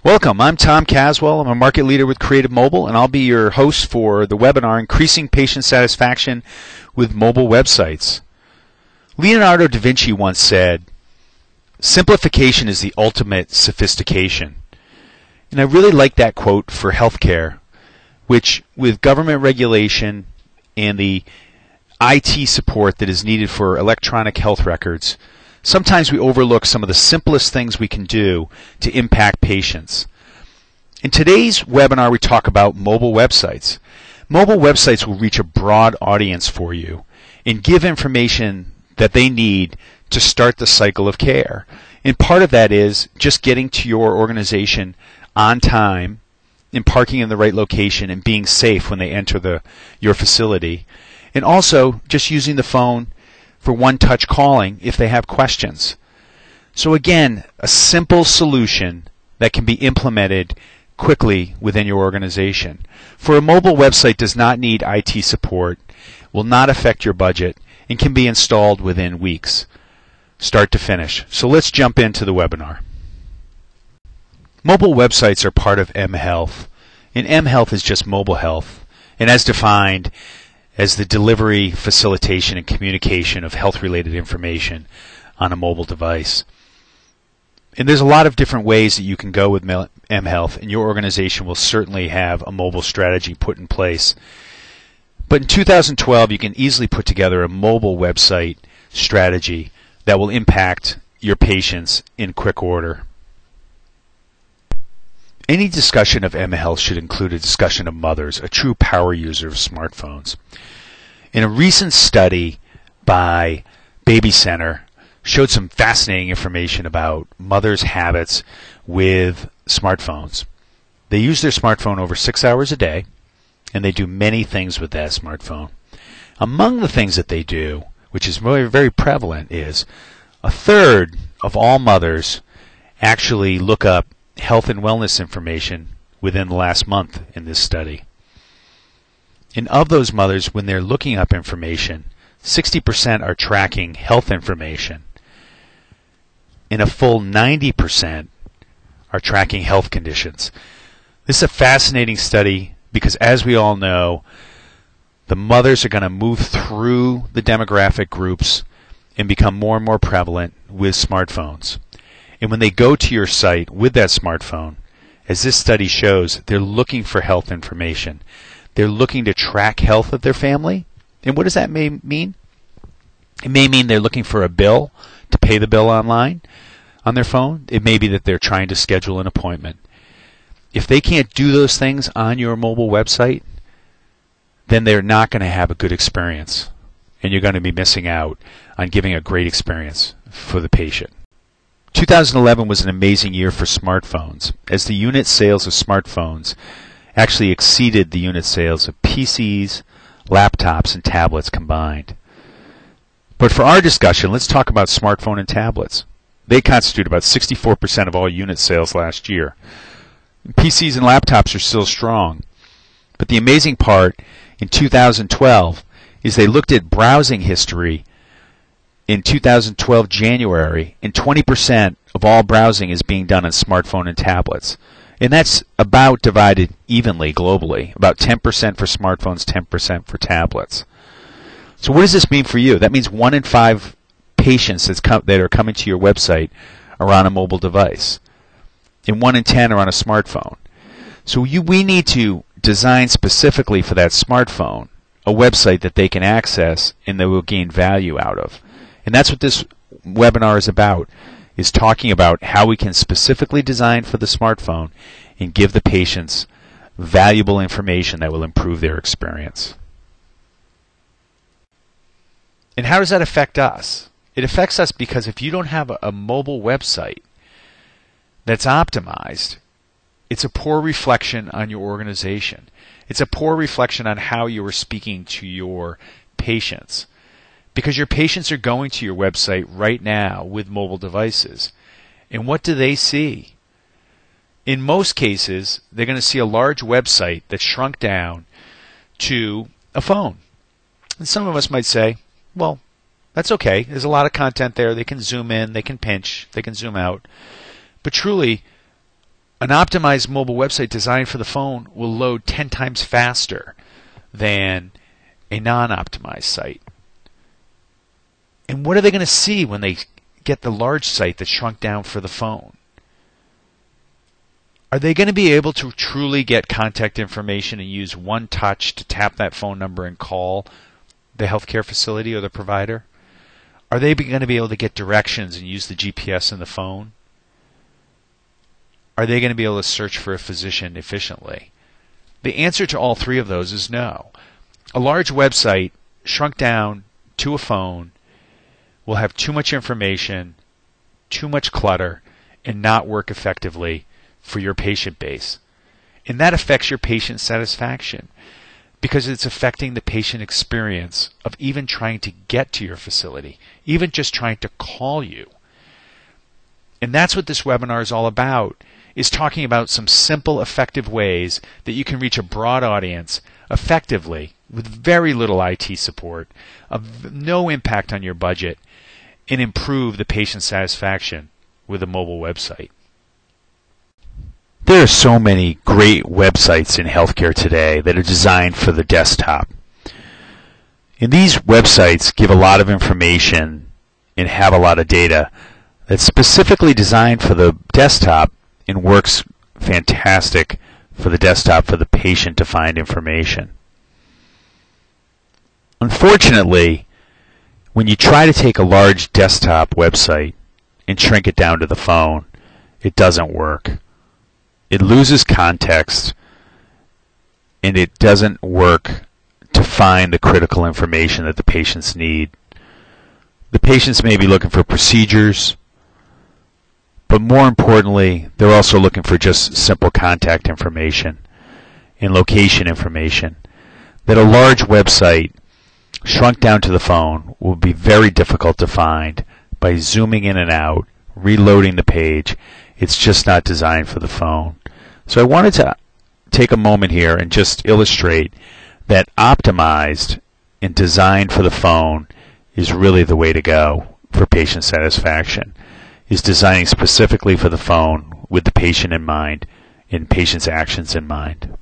Welcome, I'm Tom Caswell. I'm a market leader with Creative Mobile, and I'll be your host for the webinar, Increasing Patient Satisfaction with Mobile Websites. Leonardo da Vinci once said, "Simplification is the ultimate sophistication." And I really like that quote for healthcare, which with government regulation and the IT support that is needed for electronic health records, sometimes we overlook some of the simplest things we can do to impact patients. In today's webinar, we talk about mobile websites. Mobile websites will reach a broad audience for you and give information that they need to start the cycle of care. And part of that is just getting to your organization on time and parking in the right location and being safe when they enter your facility. And also just using the phone for one-touch calling if they have questions. So again, a simple solution that can be implemented quickly within your organization. For a mobile website does not need IT support, will not affect your budget, and can be installed within weeks, start to finish. So let's jump into the webinar. Mobile websites are part of mHealth, and mHealth is just mobile health, and as defined as the delivery, facilitation, and communication of health-related information on a mobile device. And there's a lot of different ways that you can go with mHealth, and your organization will certainly have a mobile strategy put in place. But in 2012, you can easily put together a mobile website strategy that will impact your patients in quick order. Any discussion of mHealth should include a discussion of mothers, a true power user of smartphones. In a recent study by Baby Center showed some fascinating information about mothers' habits with smartphones. They use their smartphone over 6 hours a day, and they do many things with that smartphone. Among the things that they do, which is really very prevalent, is a third of all mothers actually look up health and wellness information within the last month in this study. And of those mothers, when they're looking up information, 60% are tracking health information, and a full 90% are tracking health conditions. This is a fascinating study because, as we all know, the mothers are going to move through the demographic groups and become more and more prevalent with smartphones. And when they go to your site with that smartphone, as this study shows, they're looking for health information. They're looking to track health of their family. And what does that mean? It may mean they're looking for a bill to pay the bill online on their phone. It may be that they're trying to schedule an appointment. If they can't do those things on your mobile website, then they're not going to have a good experience. And you're going to be missing out on giving a great experience for the patient. 2011 was an amazing year for smartphones, as the unit sales of smartphones actually exceeded the unit sales of PCs, laptops, and tablets combined. But for our discussion, let's talk about smartphone and tablets. They constitute about 64% of all unit sales last year. PCs and laptops are still strong. But the amazing part in 2012 is they looked at browsing history in 2012 January, and 20% of all browsing is being done on smartphone and tablets. And that's about divided evenly globally, about 10% for smartphones, 10% for tablets. So what does this mean for you? That means 1 in 5 patients that are coming to your website are on a mobile device, and 1 in 10 are on a smartphone. So we need to design specifically for that smartphone a website that they can access and they will gain value out of. And that's what this webinar is about, is talking about how we can specifically design for the smartphone and give the patients valuable information that will improve their experience. And how does that affect us? It affects us because if you don't have a mobile website that's optimized, it's a poor reflection on your organization. It's a poor reflection on how you are speaking to your patients. Because your patients are going to your website right now with mobile devices. And what do they see? In most cases, they're going to see a large website that's shrunk down to a phone. And some of us might say, well, that's okay. There's a lot of content there. They can zoom in, they can pinch, they can zoom out. But truly, An optimized mobile website designed for the phone will load 10 times faster than a non-optimized site. And what are they going to see when they get the large site that's shrunk down for the phone? Are they going to be able to truly get contact information and use one touch to tap that phone number and call the healthcare facility or the provider? Are they going to be able to get directions and use the GPS in the phone? Are they going to be able to search for a physician efficiently? The answer to all three of those is no. A large website shrunk down to a phone will have too much information, too much clutter, and not work effectively for your patient base. And that affects your patient satisfaction because it's affecting the patient experience of even trying to get to your facility, even just trying to call you. And that's what this webinar is all about, is talking about some simple, effective ways that you can reach a broad audience effectively with very little IT support, of no impact on your budget, and improve the patient satisfaction with a mobile website. There are so many great websites in healthcare today that are designed for the desktop. And these websites give a lot of information and have a lot of data that's specifically designed for the desktop and works fantastic for the desktop for the patient to find information. Unfortunately, when you try to take a large desktop website and shrink it down to the phone, it doesn't work. It loses context, and it doesn't work to find the critical information that the patients need. The patients may be looking for procedures, but more importantly, they're also looking for just simple contact information and location information that a large website shrunk down to the phone will be very difficult to find by zooming in and out, reloading the page. It's just not designed for the phone. So I wanted to take a moment here and just illustrate that optimized and designed for the phone is really the way to go for patient satisfaction, is designing specifically for the phone with the patient in mind and patient's actions in mind.